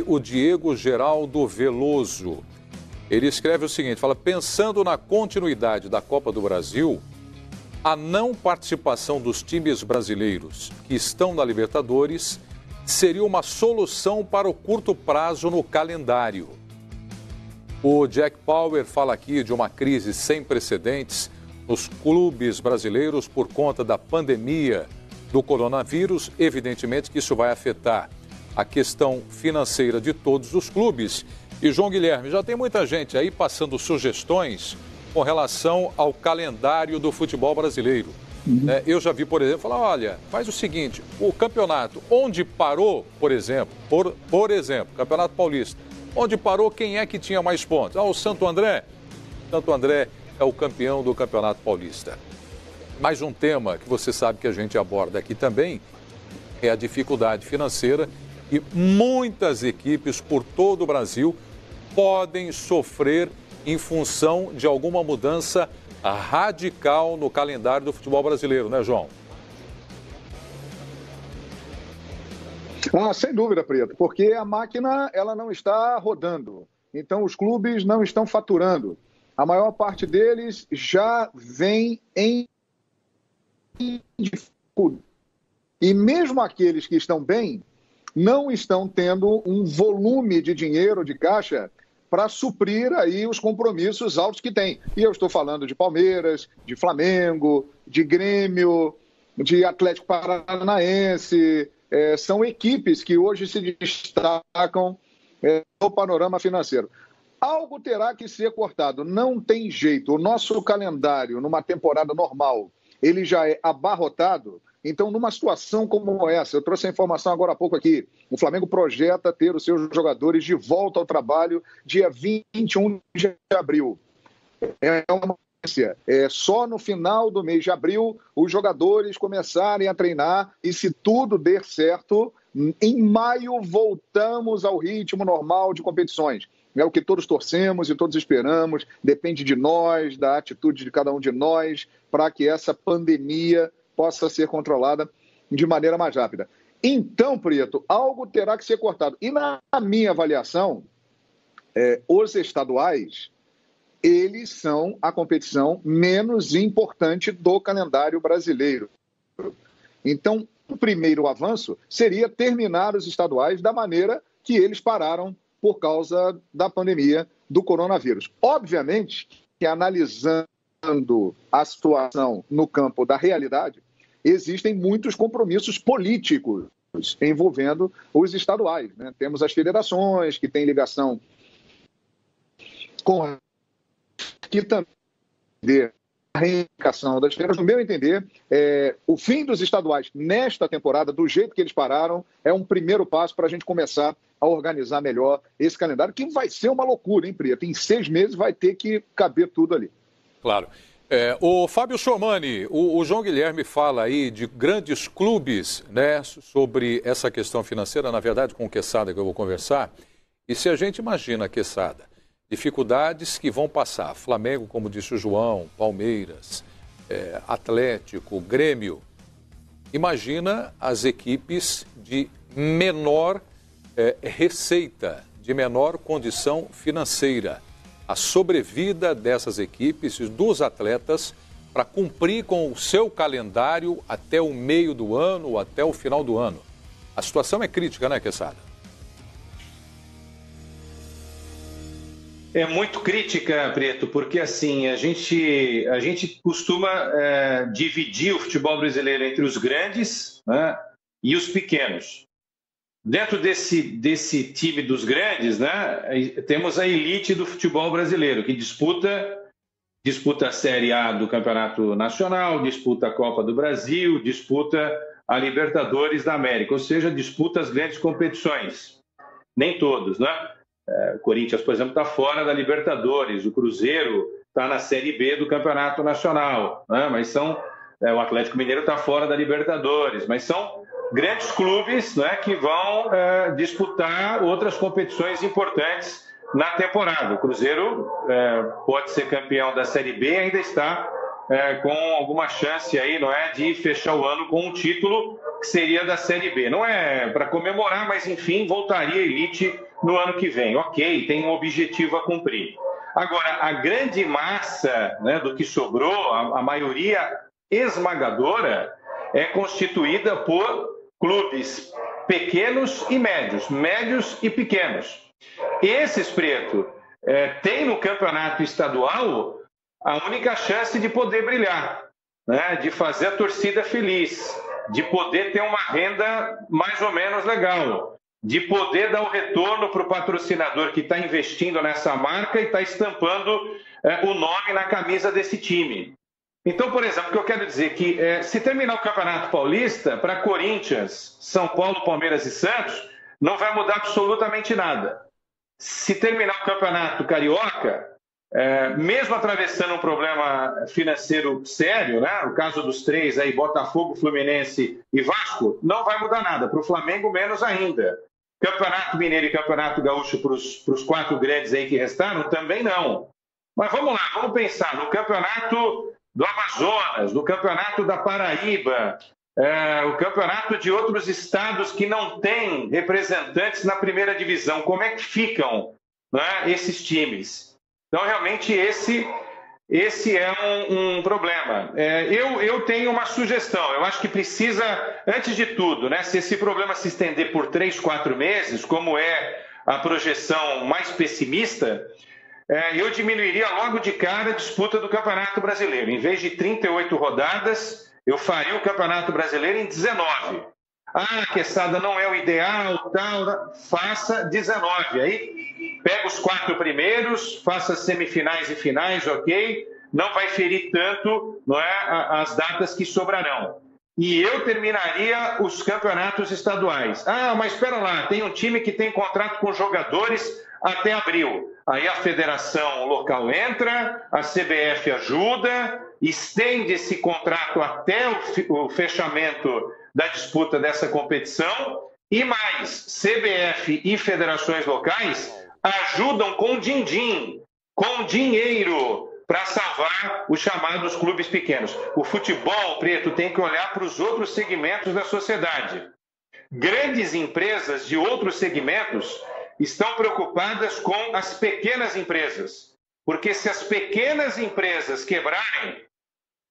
o Diego Geraldo Veloso. Ele escreve o seguinte, fala, pensando na continuidade da Copa do Brasil, a não participação dos times brasileiros que estão na Libertadores seria uma solução para o curto prazo no calendário. O Jack Power fala aqui de uma crise sem precedentes nos clubes brasileiros por conta da pandemia do coronavírus. Evidentemente que isso vai afetar a questão financeira de todos os clubes. E, João Guilherme, já tem muita gente aí passando sugestões com relação ao calendário do futebol brasileiro. Eu já vi, por exemplo, falar, olha, faz o seguinte, o campeonato onde parou, por exemplo, Campeonato Paulista, onde parou, quem é que tinha mais pontos? O Santo André. Santo André é o campeão do Campeonato Paulista. Mais um tema que você sabe que a gente aborda aqui também é a dificuldade financeira e muitas equipes por todo o Brasil podem sofrer em função de alguma mudança radical no calendário do futebol brasileiro, né, João? Sem dúvida, Preto, porque a máquina ela não está rodando. Então, os clubes não estão faturando. A maior parte deles já vem em dificuldade. E mesmo aqueles que estão bem, não estão tendo um volume de dinheiro, de caixa, para suprir aí os compromissos altos que tem. E eu estou falando de Palmeiras, de Flamengo, de Grêmio, de Atlético Paranaense. São equipes que hoje se destacam no panorama financeiro. Algo terá que ser cortado, não tem jeito. O nosso calendário, numa temporada normal, ele já é abarrotado. Então, numa situação como essa, eu trouxe a informação agora há pouco aqui, o Flamengo projeta ter os seus jogadores de volta ao trabalho dia 21 de abril. É uma notícia. Só no final do mês de abril os jogadores começarem a treinar e, se tudo der certo, em maio voltamos ao ritmo normal de competições. É o que todos torcemos e todos esperamos, depende de nós, da atitude de cada um de nós, para que essa pandemia possa ser controlada de maneira mais rápida. Então, Prieto, algo terá que ser cortado. E na minha avaliação, os estaduais, eles são a competição menos importante do calendário brasileiro. Então, o primeiro avanço seria terminar os estaduais da maneira que eles pararam por causa da pandemia do coronavírus. Obviamente que, analisando a situação no campo da realidade, existem muitos compromissos políticos envolvendo os estaduais, né? Temos as federações que têm ligação com que também a reivindicação das federações. No meu entender, o fim dos estaduais nesta temporada, do jeito que eles pararam, é um primeiro passo para a gente começar a organizar melhor esse calendário, que vai ser uma loucura, hein, Prieto? Em 6 meses vai ter que caber tudo ali. Claro. O Fábio Chomani, o João Guilherme fala aí de grandes clubes, né, sobre essa questão financeira, na verdade com o Quesada que eu vou conversar, e se a gente imagina, Quesada, dificuldades que vão passar, Flamengo, como disse o João, Palmeiras, Atlético, Grêmio, imagina as equipes de menor receita, de menor condição financeira. A sobrevida dessas equipes e dos atletas para cumprir com o seu calendário até o meio do ano ou até o final do ano. A situação é crítica, né, Quesada? É muito crítica, Preto, porque assim, a gente costuma dividir o futebol brasileiro entre os grandes, né, e os pequenos. Dentro desse time dos grandes, né, temos a elite do futebol brasileiro, que disputa a Série A do Campeonato Nacional, disputa a Copa do Brasil, disputa a Libertadores da América, ou seja, disputa as grandes competições. Nem todos, né? O Corinthians, por exemplo, está fora da Libertadores, o Cruzeiro está na Série B do Campeonato Nacional, né? Mas o Atlético Mineiro está fora da Libertadores, mas são grandes clubes, né, que vão disputar outras competições importantes na temporada. O Cruzeiro pode ser campeão da Série B e ainda está com alguma chance aí, não é, de fechar o ano com um título que seria da Série B. Não é para comemorar, mas enfim, voltaria a elite no ano que vem. Ok, tem um objetivo a cumprir. Agora, a grande massa, né, do que sobrou, a maioria esmagadora, é constituída por clubes pequenos e médios e pequenos. Esses, Preto, têm no campeonato estadual a única chance de poder brilhar, né, de fazer a torcida feliz, de poder ter uma renda mais ou menos legal, de poder dar o retorno para o patrocinador que está investindo nessa marca e está estampando o nome na camisa desse time. Então, por exemplo, o que eu quero dizer é que se terminar o Campeonato Paulista, para Corinthians, São Paulo, Palmeiras e Santos, não vai mudar absolutamente nada. Se terminar o Campeonato Carioca, mesmo atravessando um problema financeiro sério, né, no caso dos três, aí, Botafogo, Fluminense e Vasco, não vai mudar nada. Para o Flamengo, menos ainda. Campeonato Mineiro e Campeonato Gaúcho para os quatro grandes aí que restaram, também não. Mas vamos lá, vamos pensar no Campeonato do Amazonas, no Campeonato da Paraíba, o campeonato de outros estados que não têm representantes na primeira divisão. Como é que ficam, né, esses times? Então, realmente, esse é um problema. Eu tenho uma sugestão. Eu acho que precisa, antes de tudo, né, se esse problema se estender por 3, 4 meses, como é a projeção mais pessimista, eu diminuiria logo de cara a disputa do Campeonato Brasileiro. Em vez de 38 rodadas, eu faria o Campeonato Brasileiro em 19. Queçada, não é o ideal, tal, faça 19. Aí pega os 4 primeiros, faça semifinais e finais, ok? Não vai ferir tanto, não é, as datas que sobrarão. E eu terminaria os campeonatos estaduais. Mas espera lá, tem um time que tem contrato com jogadores até abril. Aí a federação local entra, a CBF ajuda, estende esse contrato até o fechamento da disputa dessa competição e mais, CBF e federações locais ajudam com din-din, com dinheiro, para salvar os chamados clubes pequenos. O futebol, Preto, tem que olhar para os outros segmentos da sociedade. Grandes empresas de outros segmentos estão preocupadas com as pequenas empresas, porque se as pequenas empresas quebrarem,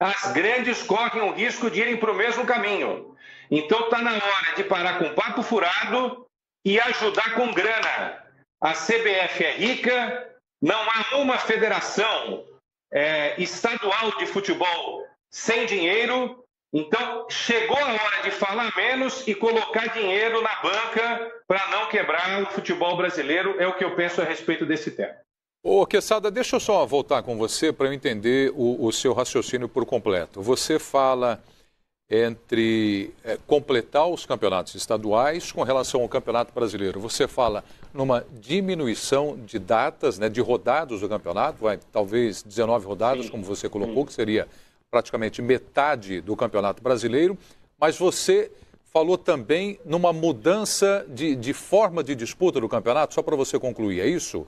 as grandes correm o risco de irem para o mesmo caminho. Então está na hora de parar com papo furado e ajudar com grana. A CBF é rica, não há uma federação estadual de futebol sem dinheiro. Então, chegou a hora de falar menos e colocar dinheiro na banca para não quebrar o futebol brasileiro, é o que eu penso a respeito desse tema. Ô, Queçada, deixa eu só voltar com você para eu entender o seu raciocínio por completo. Você fala entre completar os campeonatos estaduais com relação ao Campeonato Brasileiro. Você fala numa diminuição de datas, né, de rodadas do campeonato, talvez 19 rodadas, como você colocou, que seria praticamente metade do Campeonato Brasileiro, mas você falou também numa mudança de forma de disputa do campeonato, só para você concluir, é isso?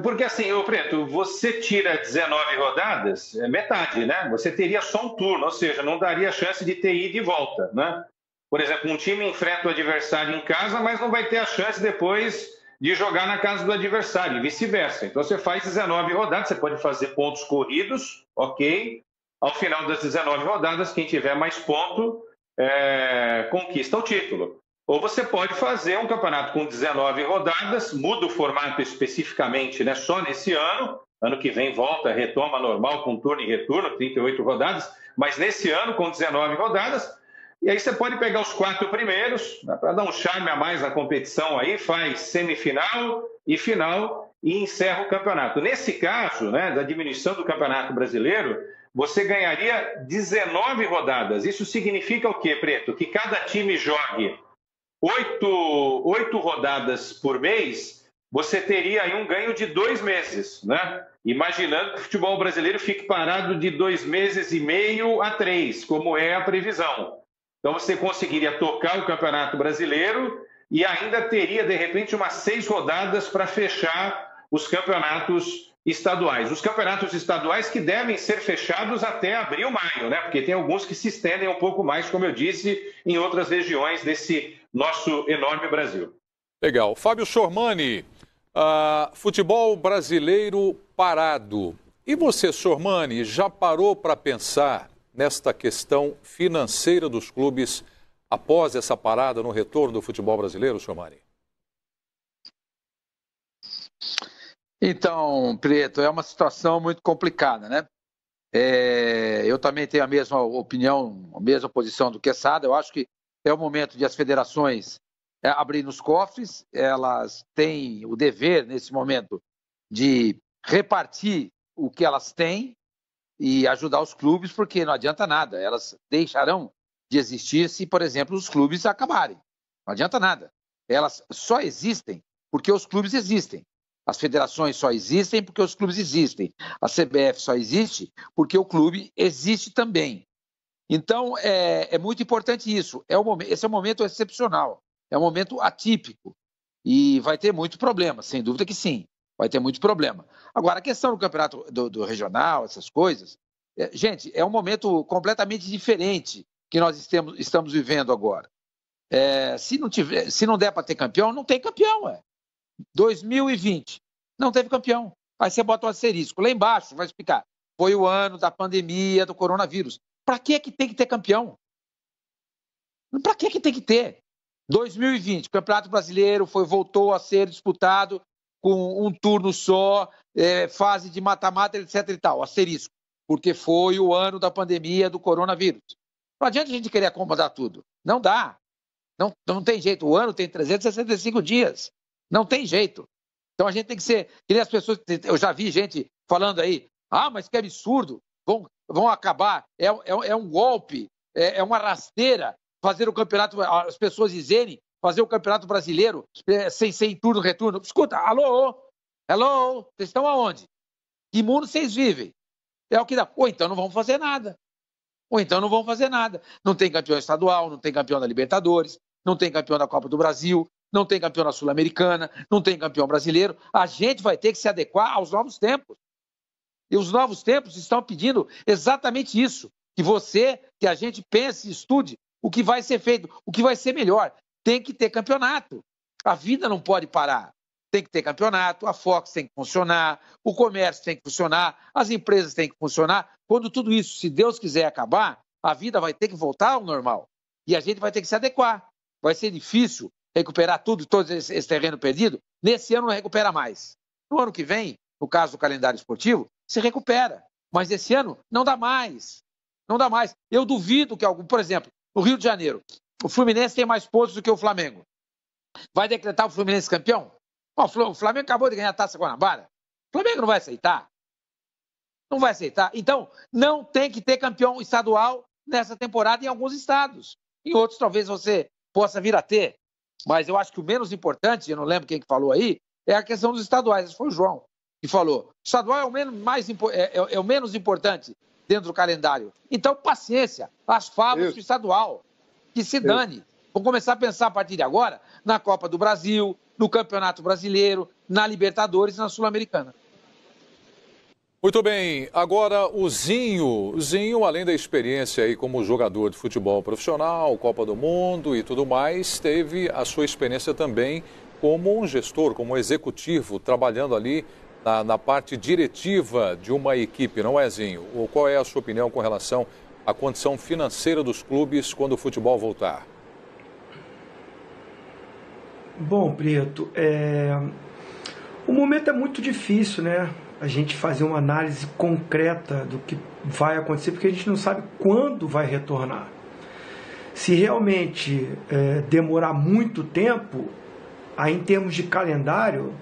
Porque assim, Preto, você tira 19 rodadas, metade, né? Você teria só um turno, ou seja, não daria chance de ter ida e volta, né? Por exemplo, um time enfrenta o adversário em casa, mas não vai ter a chance depois de jogar na casa do adversário, e vice-versa. Então você faz 19 rodadas, você pode fazer pontos corridos, ok? Ao final das 19 rodadas, quem tiver mais ponto conquista o título. Ou você pode fazer um campeonato com 19 rodadas, muda o formato especificamente, né, só nesse ano. Ano que vem volta, retoma normal com turno e retorno, 38 rodadas. Mas nesse ano, com 19 rodadas, e aí você pode pegar os 4 primeiros, né, para dar um charme a mais na competição aí, faz semifinal e final e encerra o campeonato. Nesse caso, né, da diminuição do Campeonato Brasileiro, você ganharia 19 rodadas. Isso significa o quê, Preto? Que cada time jogue 8 rodadas por mês, você teria aí um ganho de 2 meses, né? Imaginando que o futebol brasileiro fique parado de 2 meses e meio a 3, como é a previsão. Então você conseguiria tocar o Campeonato Brasileiro e ainda teria, de repente, umas 6 rodadas para fechar os campeonatos estaduais. Os campeonatos estaduais que devem ser fechados até abril, maio, né? Porque tem alguns que se estendem um pouco mais, como eu disse, em outras regiões desse nosso enorme Brasil. Legal. Fábio Sormani, futebol brasileiro parado. E você, Sormani, já parou para pensar nesta questão financeira dos clubes após essa parada no retorno do futebol brasileiro, Sormani? Então, Prieto, é uma situação muito complicada, né? Eu também tenho a mesma opinião, a mesma posição do Quesada. Eu acho que é o momento de as federações abrirem os cofres. Elas têm o dever, nesse momento, de repartir o que elas têm e ajudar os clubes, porque não adianta nada. Elas deixarão de existir se, por exemplo, os clubes acabarem. Não adianta nada. Elas só existem porque os clubes existem. As federações só existem porque os clubes existem. A CBF só existe porque o clube existe também. Então, é muito importante isso. Esse é um momento excepcional, é um momento atípico. E vai ter muito problema, sem dúvida que sim. Vai ter muito problema. Agora, a questão do campeonato do regional, essas coisas, gente, é um momento completamente diferente que nós estamos vivendo agora. Se não der para ter campeão, não tem campeão. 2020, não teve campeão. Aí você bota um asterisco. Lá embaixo vai explicar. Foi o ano da pandemia, do coronavírus. Para que tem que ter campeão? Para que tem que ter? 2020, o Campeonato Brasileiro voltou a ser disputado com um turno só, fase de mata-mata, etc. e tal. Asterisco. Porque foi o ano da pandemia do coronavírus. Não adianta a gente querer acomodar tudo. Não dá. Não tem jeito. O ano tem 365 dias. Não tem jeito. Então a gente tem que ser... Que nem as pessoas... Eu já vi gente falando aí, mas que absurdo, vão acabar, é um golpe, é uma rasteira fazer o campeonato, as pessoas dizerem, fazer o campeonato brasileiro sem turno, retorno. Escuta, alô, vocês estão aonde? Que mundo vocês vivem? É o que dá. Ou então não vão fazer nada. Não tem campeão estadual, não tem campeão da Libertadores, não tem campeão da Copa do Brasil, não tem campeão da Sul-Americana, não tem campeão brasileiro. A gente vai ter que se adequar aos novos tempos. E os novos tempos estão pedindo exatamente isso. Que a gente pense e estude o que vai ser feito, o que vai ser melhor. Tem que ter campeonato. A vida não pode parar. Tem que ter campeonato, a Fox tem que funcionar, o comércio tem que funcionar, as empresas têm que funcionar. Quando tudo isso, se Deus quiser acabar, a vida vai ter que voltar ao normal. E a gente vai ter que se adequar. Vai ser difícil recuperar todo esse terreno perdido. Nesse ano não recupera mais. No ano que vem, no caso do calendário esportivo, se recupera. Mas esse ano não dá mais. Não dá mais. Eu duvido que algum... Por exemplo, no Rio de Janeiro, o Fluminense tem mais pontos do que o Flamengo. Vai decretar o Fluminense campeão? O Flamengo acabou de ganhar a Taça Guanabara. O Flamengo não vai aceitar. Não vai aceitar. Então, não tem que ter campeão estadual nessa temporada em alguns estados. Em outros, talvez você possa vir a ter. Mas eu acho que o menos importante, eu não lembro quem que falou aí, é a questão dos estaduais. Esse foi o João que falou. O estadual é o menos importante dentro do calendário. Então, paciência. As favas do estadual. Que se dane. Vamos começar a pensar a partir de agora na Copa do Brasil, no Campeonato Brasileiro, na Libertadores e na Sul-Americana. Muito bem, agora o Zinho. O Zinho, além da experiência aí como jogador de futebol profissional, Copa do Mundo e tudo mais, teve a sua experiência também como um gestor, como um executivo, trabalhando ali na parte diretiva de uma equipe, não é, Zinho? Ou qual é a sua opinião com relação à condição financeira dos clubes quando o futebol voltar? Bom, Prieto, o momento é muito difícil, né? A gente fazer uma análise concreta do que vai acontecer, porque a gente não sabe quando vai retornar. Se realmente demorar muito tempo, aí em termos de calendário,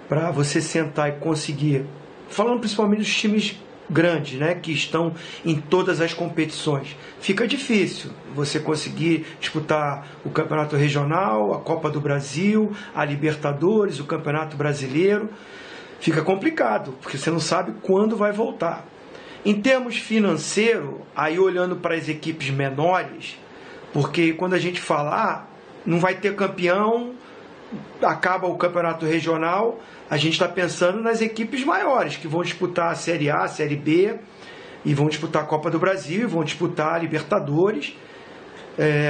para você sentar e conseguir, falando principalmente dos times grandes, né, que estão em todas as competições, fica difícil você conseguir disputar o Campeonato Regional, a Copa do Brasil, a Libertadores, o Campeonato Brasileiro. Fica complicado, porque você não sabe quando vai voltar. Em termos financeiros, aí olhando para as equipes menores, porque quando a gente falar, não vai ter campeão acaba o campeonato regional, a gente está pensando nas equipes maiores, que vão disputar a Série A, a Série B, e vão disputar a Copa do Brasil, e vão disputar a Libertadores.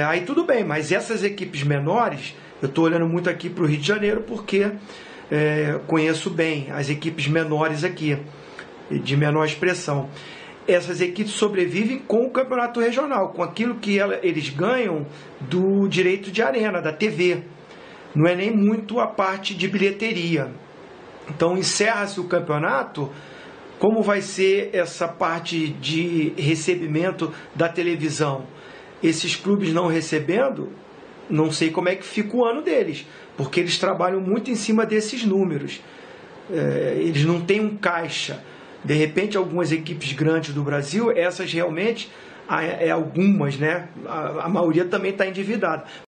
Aí tudo bem, mas essas equipes menores, eu estou olhando muito aqui para o Rio de Janeiro, porque conheço bem as equipes menores aqui, de menor expressão. Essas equipes sobrevivem com o campeonato regional, com aquilo que eles ganham do direito de arena, da TV. Não é nem muito a parte de bilheteria. Então encerra-se o campeonato. Como vai ser essa parte de recebimento da televisão? Esses clubes não recebendo, não sei como é que fica o ano deles, porque eles trabalham muito em cima desses números. Eles não têm um caixa. De repente, algumas equipes grandes do Brasil, essas realmente, algumas, né? A maioria também está endividada.